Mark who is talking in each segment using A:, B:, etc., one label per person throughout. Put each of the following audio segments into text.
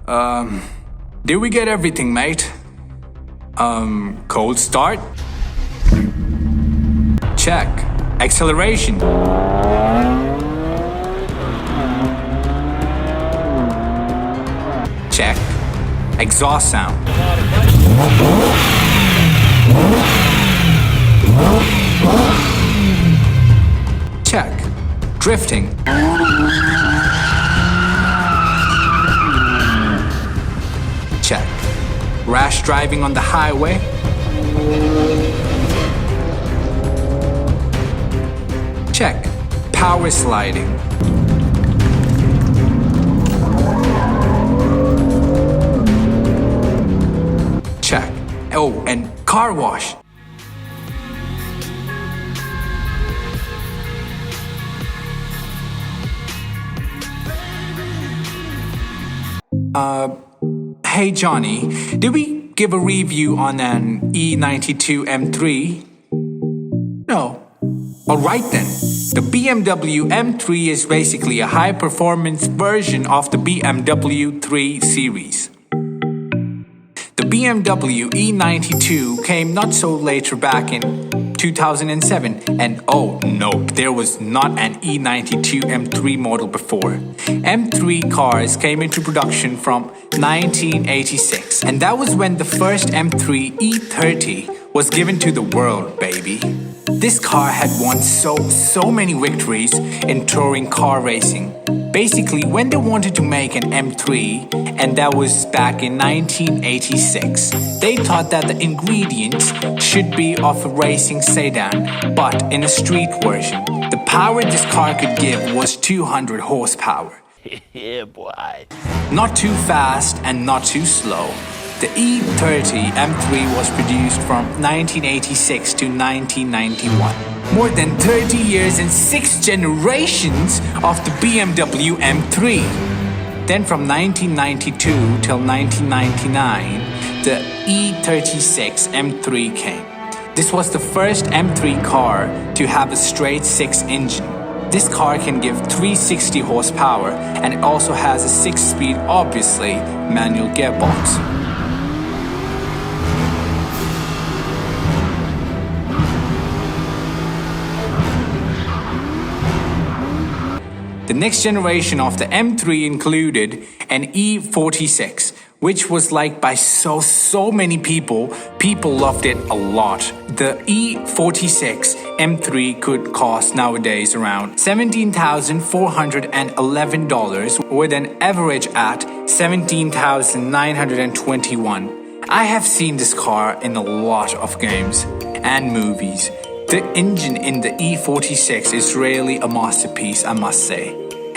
A: Did we get everything, mate? Cold start? Check. Acceleration? Check. Exhaust sound? Check. Drifting? Check. Rash driving on the highway? Check. Power sliding? Check. Oh, and car wash? Hey Johnny, did we give a review on an E92 M3? No. Alright then. The BMW M3 is basically a high-performance version of the BMW 3 series. The BMW E92 came not so later back in 2007, and oh no, there was not an E92 M3 model before. M3 cars came into production from 1986, and that was when the first M3 E30 was given to the world, baby. This car had won so many victories in touring car racing. Basically, when they wanted to make an M3, and that was back in 1986, they thought that the ingredients should be of a racing sedan, but in a street version. The power this car could give was 200 horsepower.
B: Yeah, boy.
A: Not too fast and not too slow. The E30 M3 was produced from 1986 to 1991. More than 30 years and 6 generations of the BMW M3. Then from 1992 till 1999, the E36 M3 came. This was the first M3 car to have a straight 6 engine. This car can give 360 horsepower, and it also has a 6-speed, obviously, manual gearbox. The next generation of the M3 included an E46, which was liked by so many people. People loved it a lot. The E46 M3 could cost nowadays around $17,411 with an average at $17,921. I have seen this car in a lot of games and movies. The engine in the E46 is really a masterpiece, I must say.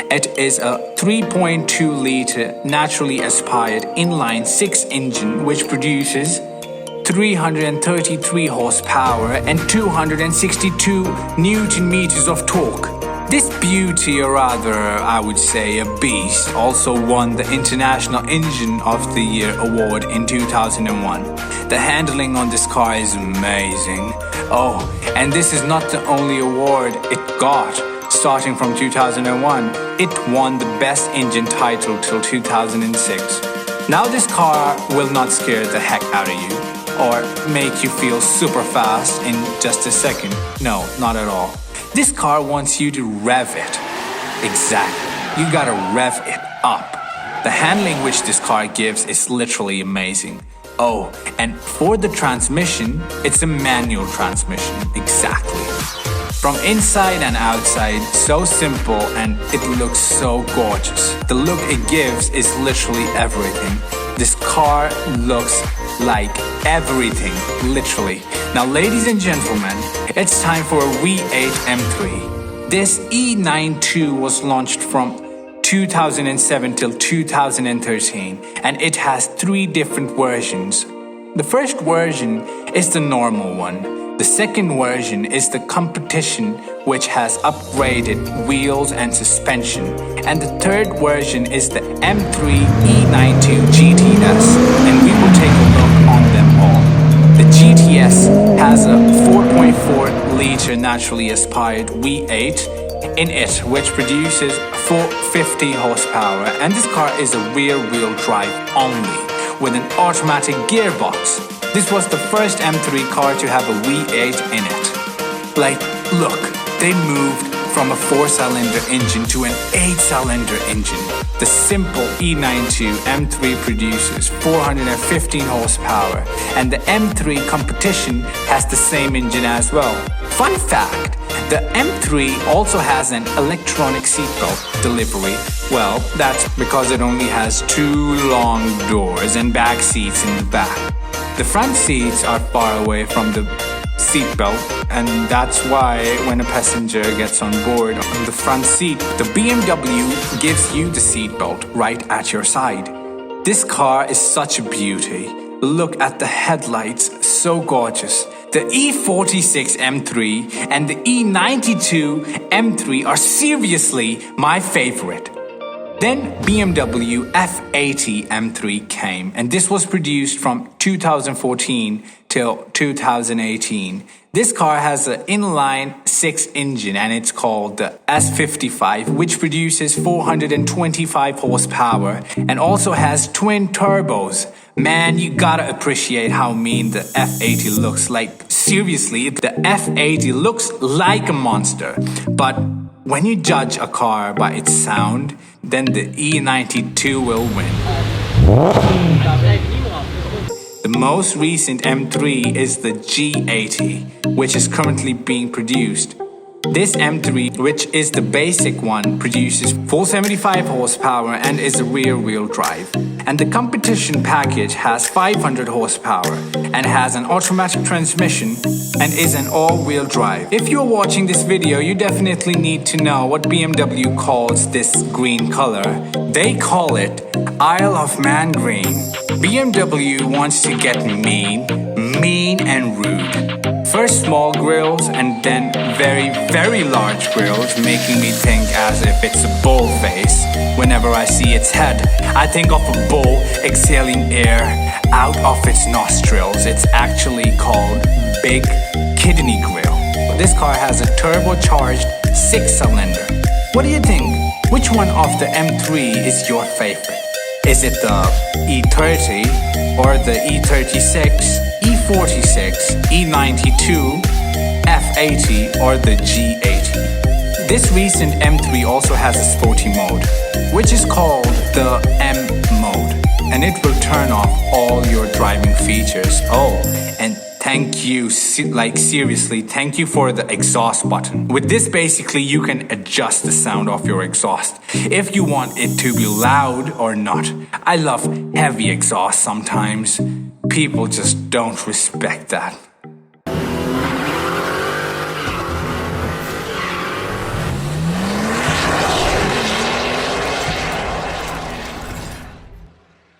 A: It is a 3.2-liter naturally aspired inline 6 engine which produces 333 horsepower and 262 Newton meters of torque. This beauty, or rather I would say a beast, also won the International Engine of the Year award in 2001. The handling on this car is amazing. Oh, and this is not the only award it got. Starting from 2001, it won the Best Engine title till 2006. Now this car will not scare the heck out of you or make you feel super fast in just a second. No, not at all. This car wants you to rev it. Exactly. You gotta rev it up. The handling which this car gives is literally amazing. Oh, and for the transmission, it's a manual transmission. Exactly. From inside and outside, so simple, and it looks so gorgeous. The look it gives is literally everything. This car looks like everything, literally. Now, ladies and gentlemen, it's time for a V8 M3. This E92 was launched from 2007 till 2013, and it has 3 different versions. The first version is the normal one. The second version is the competition, which has upgraded wheels and suspension. And the third version is the M3 E92 GTS, and we will take a look on them all. The GTS has a 4.4-liter naturally aspired V8 in it, which produces 450 horsepower, and this car is a rear-wheel drive only, with an automatic gearbox. This was the first M3 car to have a V8 in it. Like, look, they moved from a 4-cylinder engine to an 8-cylinder engine. The simple E92 M3 produces 415 horsepower, and the M3 competition has the same engine as well. Fun fact, the M3 also has an electronic seatbelt delivery. Well, that's because it only has 2 long doors and back seats in the back. The front seats are far away from the seatbelt, and that's why when a passenger gets on board on the front seat, the BMW gives you the seatbelt right at your side. This car is such a beauty. Look at the headlights, so gorgeous. The E46 M3 and the E92 M3 are seriously my favorite. Then BMW F80 M3 came, and this was produced from 2014 till 2018. This car has an inline 6 engine, and it's called the S55, which produces 425 horsepower and also has twin turbos. Man, you gotta appreciate how mean the F80 looks. Like, seriously, the F80 looks like a monster. But when you judge a car by its sound, then the E92 will win. The most recent M3 is the G80, which is currently being produced. This M3, which is the basic one, produces 475 horsepower and is a rear-wheel drive. And the competition package has 500 horsepower and has an automatic transmission and is an all-wheel drive. If you're watching this video, you definitely need to know what BMW calls this green color. They call it Isle of Man green. BMW wants to get mean and rude. First small grills and then very, very large grills, making me think as if it's a bull face. Whenever I see its head, I think of a bull exhaling air out of its nostrils. It's actually called Big Kidney Grill. This car has a turbocharged 6-cylinder. What do you think? Which one of the M3 is your favorite? Is it the E30 or the E36? E46, E92, F80 or the G80. This recent M3 also has a sporty mode, which is called the M mode, and it will turn off all your driving features. Oh, and thank you, seriously, thank you for the exhaust button. With this, basically, you can adjust the sound of your exhaust if you want it to be loud or not. I love heavy exhaust sometimes. People just don't respect that.